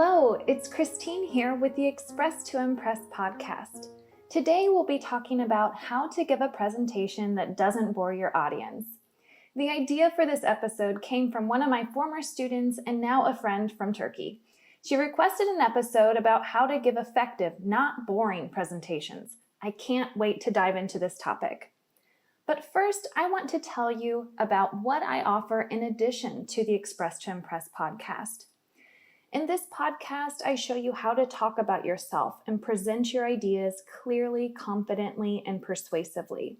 Hello, it's Christine here with the Express to Impress podcast. Today we'll be talking about how to give a presentation that doesn't bore your audience. The idea for this episode came from one of my former students and now a friend from Turkey. She requested an episode about how to give effective, not boring presentations. I can't wait to dive into this topic. But first, I want to tell you about what I offer in addition to the Express to Impress podcast. In this podcast, I show you how to talk about yourself and present your ideas clearly, confidently, and persuasively.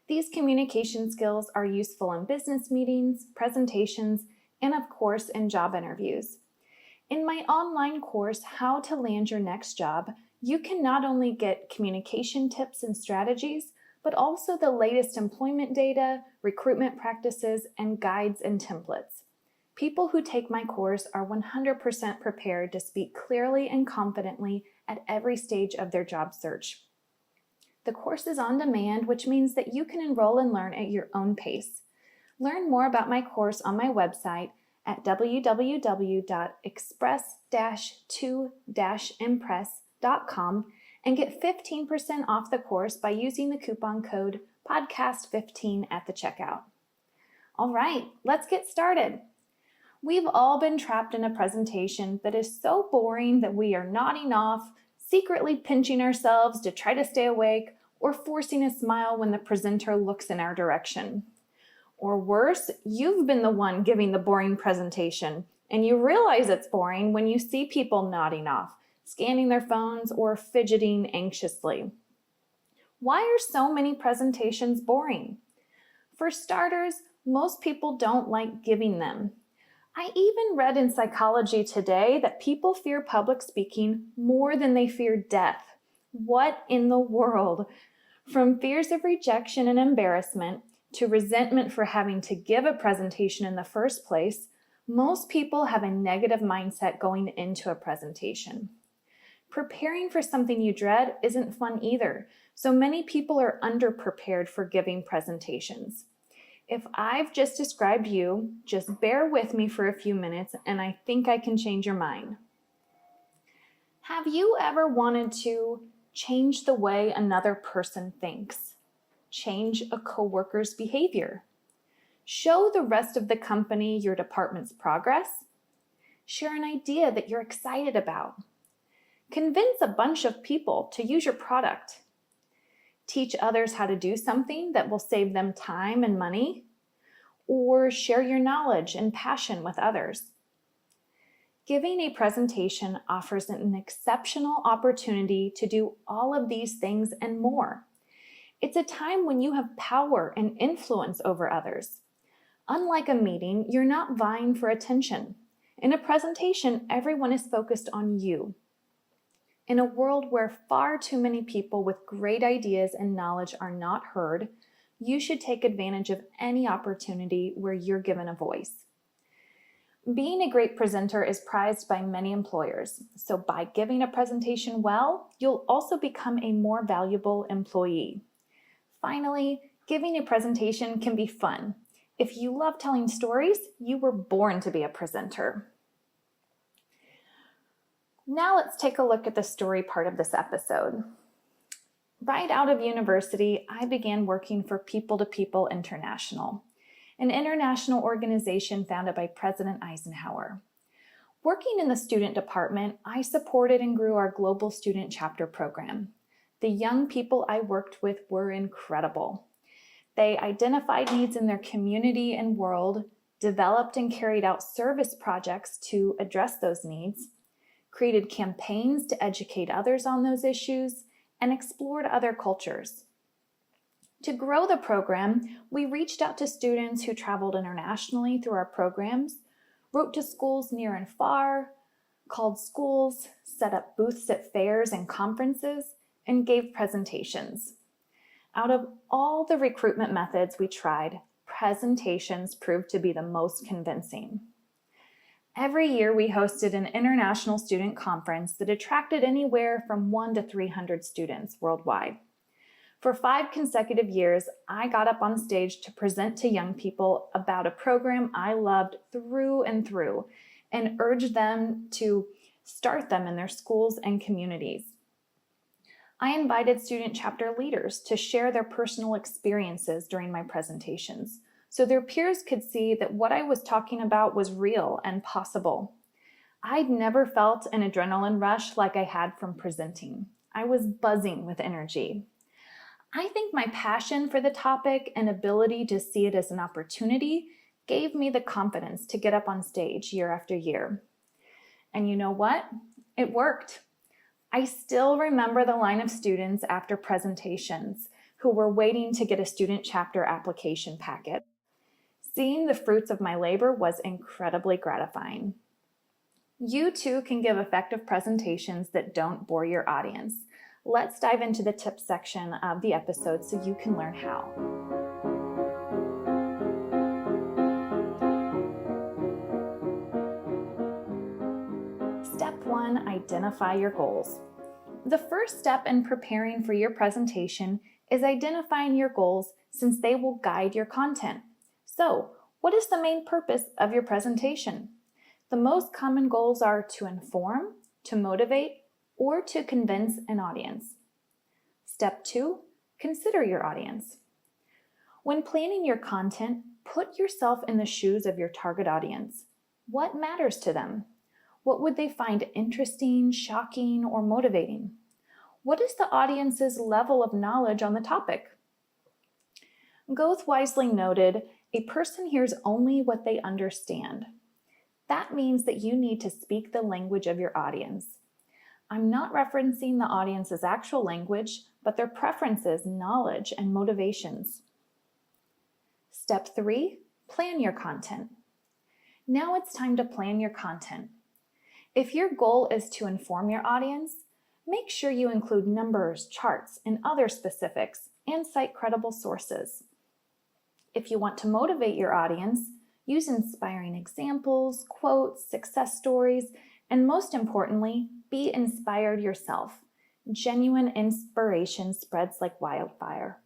These communication skills are useful in business meetings, presentations, and of course, in job interviews. In my online course, How to Land Your Next Job, you can not only get communication tips and strategies, but also the latest employment data, recruitment practices, and guides and templates. People who take my course are 100% prepared to speak clearly and confidently at every stage of their job search. The course is on demand, which means that you can enroll and learn at your own pace. Learn more about my course on my website at www.express-to-impress.com and get 15% off the course by using the coupon code podcast15 at the checkout. All right, let's get started. We've all been trapped in a presentation that is so boring that we are nodding off, secretly pinching ourselves to try to stay awake, or forcing a smile when the presenter looks in our direction. Or worse, you've been the one giving the boring presentation, and you realize it's boring when you see people nodding off, scanning their phones, or fidgeting anxiously. Why are so many presentations boring? For starters, most people don't like giving them. I even read in Psychology Today that people fear public speaking more than they fear death. What in the world? From fears of rejection and embarrassment to resentment for having to give a presentation in the first place, most people have a negative mindset going into a presentation. Preparing for something you dread isn't fun either, so many people are underprepared for giving presentations. If I've just described you, just bear with me for a few minutes and I think I can change your mind. Have you ever wanted to change the way another person thinks? Change a coworker's behavior? Show the rest of the company your department's progress? Share an idea that you're excited about? Convince a bunch of people to use your product? Teach others how to do something that will save them time and money? Or share your knowledge and passion with others? Giving a presentation offers an exceptional opportunity to do all of these things and more. It's a time when you have power and influence over others. Unlike a meeting, you're not vying for attention. In a presentation, everyone is focused on you. In a world where far too many people with great ideas and knowledge are not heard, you should take advantage of any opportunity where you're given a voice. Being a great presenter is prized by many employers, so by giving a presentation well, you'll also become a more valuable employee. Finally, giving a presentation can be fun. If you love telling stories, you were born to be a presenter. Now let's take a look at the story part of this episode. Right out of university, I began working for People to People International, an international organization founded by President Eisenhower. Working in the student department, I supported and grew our global student chapter program. The young people I worked with were incredible. They identified needs in their community and world, developed and carried out service projects to address those needs, created campaigns to educate others on those issues, and explored other cultures. To grow the program, we reached out to students who traveled internationally through our programs, wrote to schools near and far, called schools, set up booths at fairs and conferences, and gave presentations. Out of all the recruitment methods we tried, presentations proved to be the most convincing. Every year, we hosted an international student conference that attracted anywhere from 1 to 300 students worldwide. For 5 consecutive years, I got up on stage to present to young people about a program I loved through and through and urged them to Start them in their schools and communities. I invited student chapter leaders to share their personal experiences during my presentations, so their peers could see that what I was talking about was real and possible. I'd never felt an adrenaline rush like I had from presenting. I was buzzing with energy. I think my passion for the topic and ability to see it as an opportunity gave me the confidence to get up on stage year after year. And you know what? It worked. I still remember the line of students after presentations who were waiting to get a student chapter application packet. Seeing the fruits of my labor was incredibly gratifying. You too can give effective presentations that don't bore your audience. Let's dive into the tips section of the episode so you can learn how. Step 1, identify your goals. The first step in preparing for your presentation is identifying your goals, since they will guide your content. So, what is the main purpose of your presentation? The most common goals are to inform, to motivate, or to convince an audience. Step 2, consider your audience. When planning your content, put yourself in the shoes of your target audience. What matters to them? What would they find interesting, shocking, or motivating? What is the audience's level of knowledge on the topic? Goethe wisely noted, "A person hears only what they understand." That means that you need to speak the language of your audience. I'm not referencing the audience's actual language, but their preferences, knowledge, and motivations. Step 3, plan your content. Now it's time to plan your content. If your goal is to inform your audience, make sure you include numbers, charts, and other specifics, and cite credible sources. If you want to motivate your audience, use inspiring examples, quotes, success stories, and most importantly, be inspired yourself. Genuine inspiration spreads like wildfire.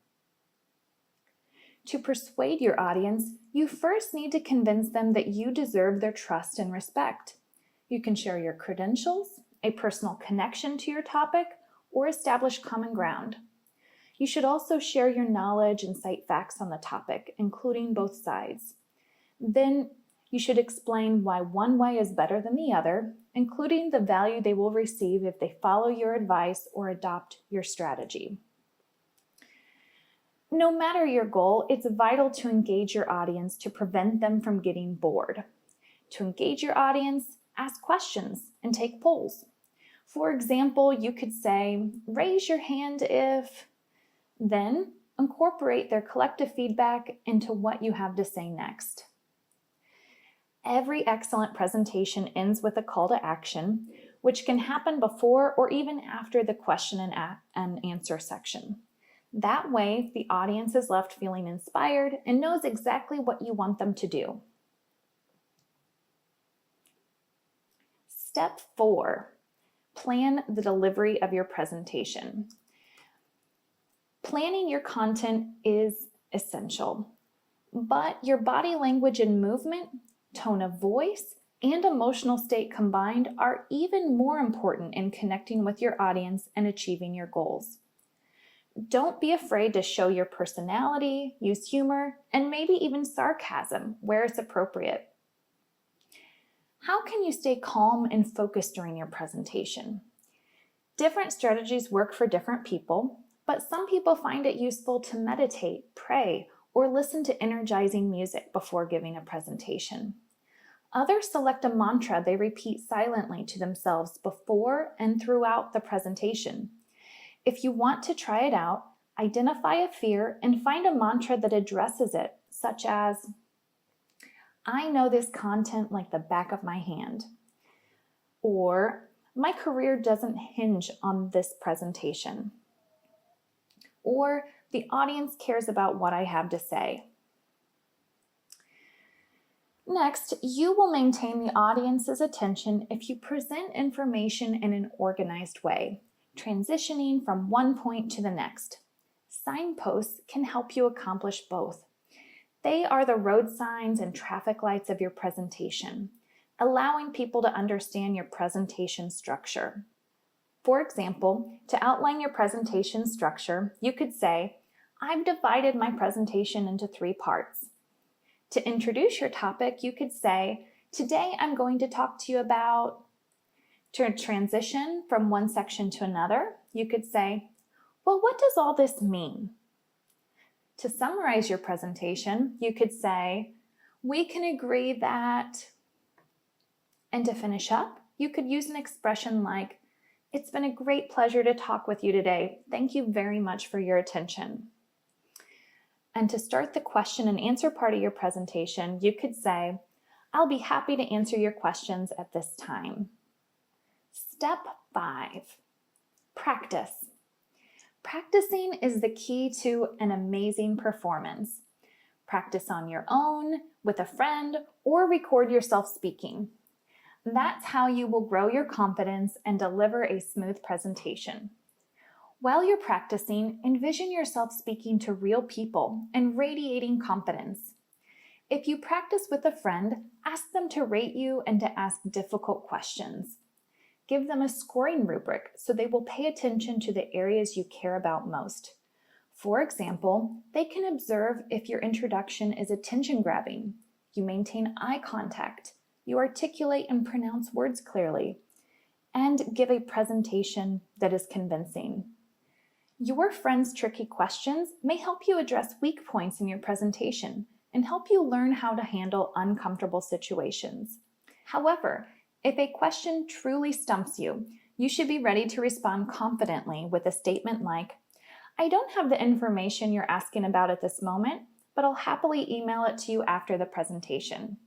To persuade your audience, you first need to convince them that you deserve their trust and respect. You can share your credentials, a personal connection to your topic, or establish common ground. You should also share your knowledge and cite facts on the topic, including both sides. Then you should explain why one way is better than the other, including the value they will receive if they follow your advice or adopt your strategy. No matter your goal, it's vital to engage your audience to prevent them from getting bored. To engage your audience, ask questions and take polls. For example, you could say, "Raise your hand if," then incorporate their collective feedback into what you have to say next. Every excellent presentation ends with a call to action, which can happen before or even after the question and answer section. That way, the audience is left feeling inspired and knows exactly what you want them to do. Step 4, plan the delivery of your presentation. Planning your content is essential, but your body language and movement, tone of voice, and emotional state combined are even more important in connecting with your audience and achieving your goals. Don't be afraid to show your personality, use humor, and maybe even sarcasm where it's appropriate. How can you stay calm and focused during your presentation? Different strategies work for different people, but some people find it useful to meditate, pray, or listen to energizing music before giving a presentation. Others select a mantra they repeat silently to themselves before and throughout the presentation. If you want to try it out, identify a fear and find a mantra that addresses it, such as, "I know this content like the back of my hand," or "My career doesn't hinge on this presentation," or "The audience cares about what I have to say." Next, you will maintain the audience's attention if you present information in an organized way, transitioning from one point to the next. Signposts can help you accomplish both. They are the road signs and traffic lights of your presentation. allowing people to understand your presentation structure. For example, to outline your presentation structure, you could say, I've divided my presentation into 3 parts. To introduce your topic, you could say, today I'm going to talk to you about. To transition from one section to another, you could say, well, what does all this mean? To summarize your presentation, you could say, we can agree that. And to finish up, you could use an expression like, it's been a great pleasure to talk with you today. Thank you very much for your attention. And to start the question and answer part of your presentation, you could say, I'll be happy to answer your questions at this time. Step 5, practice. Practicing is the key to an amazing performance. Practice on your own, with a friend, or record yourself speaking. That's how you will grow your confidence and deliver a smooth presentation. While you're practicing, envision yourself speaking to real people and radiating confidence. If you practice with a friend, ask them to rate you and to ask difficult questions. Give them a scoring rubric so they will pay attention to the areas you care about most. For example, they can observe if your introduction is attention-grabbing, you maintain eye contact, you articulate and pronounce words clearly, and give a presentation that is convincing. Your friend's tricky questions may help you address weak points in your presentation and help you learn how to handle uncomfortable situations. However, if a question truly stumps you, you should be ready to respond confidently with a statement like, I don't have the information you're asking about at this moment, but I'll happily email it to you after the presentation.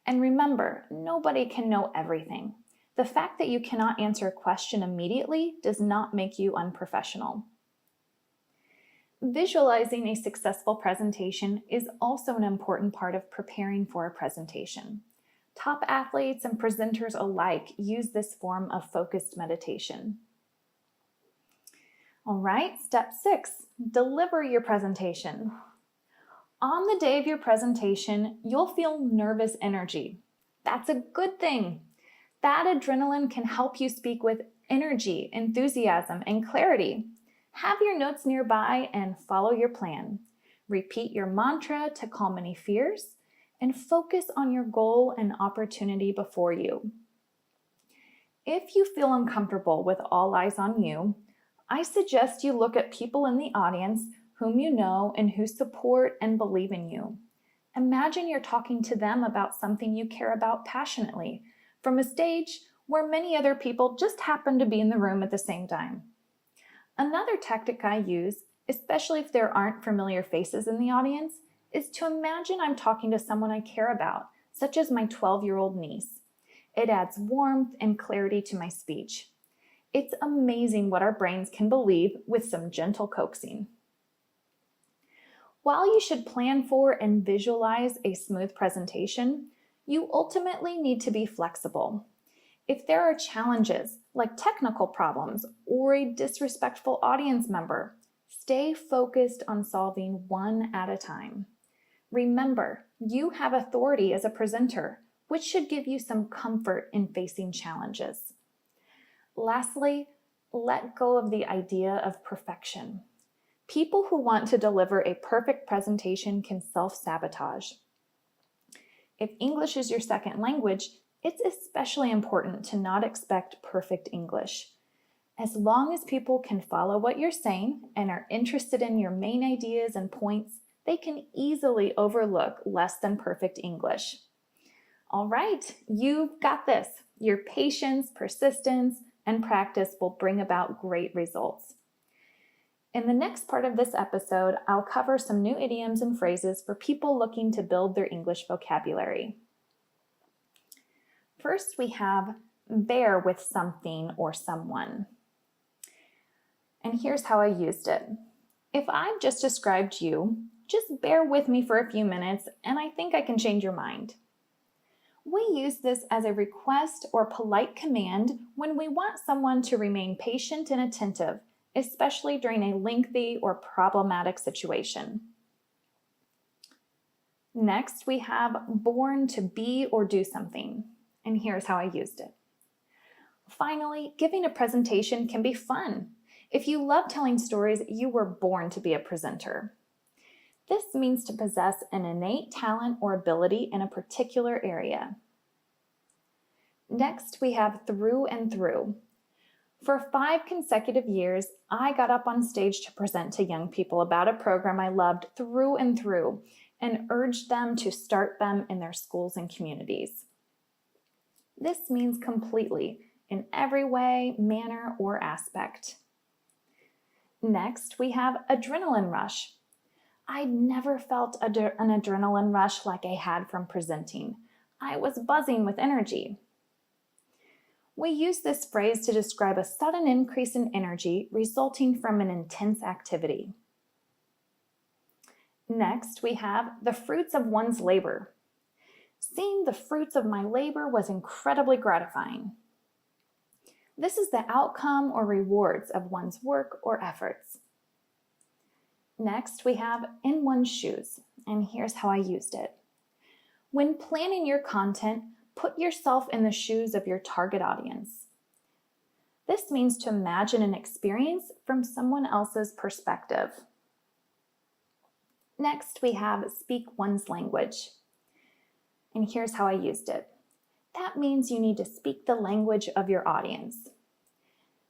And remember, nobody can know everything. The fact that you cannot answer a question immediately does not make you unprofessional. Visualizing a successful presentation is also an important part of preparing for a presentation. Top athletes and presenters alike use this form of focused meditation. All right, step 6, deliver your presentation. On the day of your presentation, you'll feel nervous energy. That's a good thing. That adrenaline can help you speak with energy, enthusiasm, and clarity. Have your notes nearby and follow your plan. Repeat your mantra to calm any fears and focus on your goal and opportunity before you. If you feel uncomfortable with all eyes on you, I suggest you look at people in the audience whom you know and who support and believe in you. Imagine you're talking to them about something you care about passionately from a stage where many other people just happen to be in the room at the same time. Another tactic I use, especially if there aren't familiar faces in the audience, is to imagine I'm talking to someone I care about, such as my 12-year-old niece. It adds warmth and clarity to my speech. It's amazing what our brains can believe with some gentle coaxing. While you should plan for and visualize a smooth presentation, you ultimately need to be flexible. If there are challenges like technical problems or a disrespectful audience member, stay focused on solving one at a time. Remember, you have authority as a presenter, which should give you some comfort in facing challenges. Lastly, let go of the idea of perfection. People who want to deliver a perfect presentation can self-sabotage. If English is your second language, it's especially important to not expect perfect English. As long as people can follow what you're saying and are interested in your main ideas and points, they can easily overlook less than perfect English. All right, you've got this. Your patience, persistence, and practice will bring about great results. In the next part of this episode, I'll cover some new idioms and phrases for people looking to build their English vocabulary. First, we have bear with something or someone. And here's how I used it. If I've just described you, just bear with me for a few minutes and I think I can change your mind. We use this as a request or polite command when we want someone to remain patient and attentive, especially during a lengthy or problematic situation. Next, we have born to be or do something, and here's how I used it. Finally, giving a presentation can be fun. If you love telling stories, you were born to be a presenter. This means to possess an innate talent or ability in a particular area. Next, we have through and through. For 5 consecutive years, I got up on stage to present to young people about a program I loved through and through and urged them to start them in their schools and communities. This means completely, in every way, manner, or aspect. Next, we have adrenaline rush. I'd never felt an adrenaline rush like I had from presenting. I was buzzing with energy. We use this phrase to describe a sudden increase in energy resulting from an intense activity. Next, we have the fruits of one's labor. Seeing the fruits of my labor was incredibly gratifying. This is the outcome or rewards of one's work or efforts. Next, we have in one's shoes, and here's how I used it. When planning your content, put yourself in the shoes of your target audience. This means to imagine an experience from someone else's perspective. Next, we have speak one's language. And here's how I used it. That means you need to speak the language of your audience.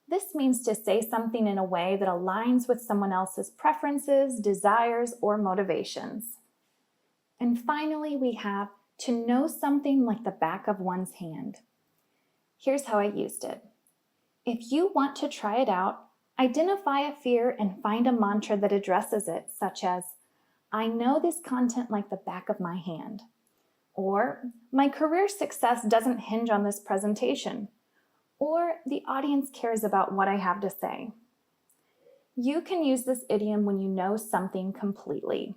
This means to say something in a way that aligns with someone else's preferences, desires, or motivations. And finally, we have to know something like the back of one's hand. Here's how I used it. If you want to try it out, identify a fear and find a mantra that addresses it, such as, I know this content like the back of my hand. Or, my career success doesn't hinge on this presentation. Or, the audience cares about what I have to say. You can use this idiom when you know something completely.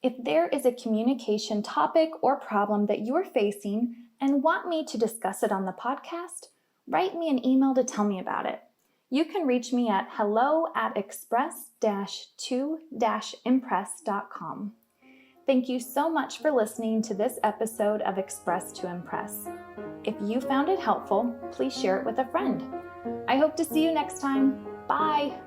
If there is a communication topic or problem that you're facing and want me to discuss it on the podcast, write me an email to tell me about it. You can reach me at hello@express-to-impress.com. Thank you so much for listening to this episode of Express to Impress. If you found it helpful, please share it with a friend. I hope to see you next time. Bye!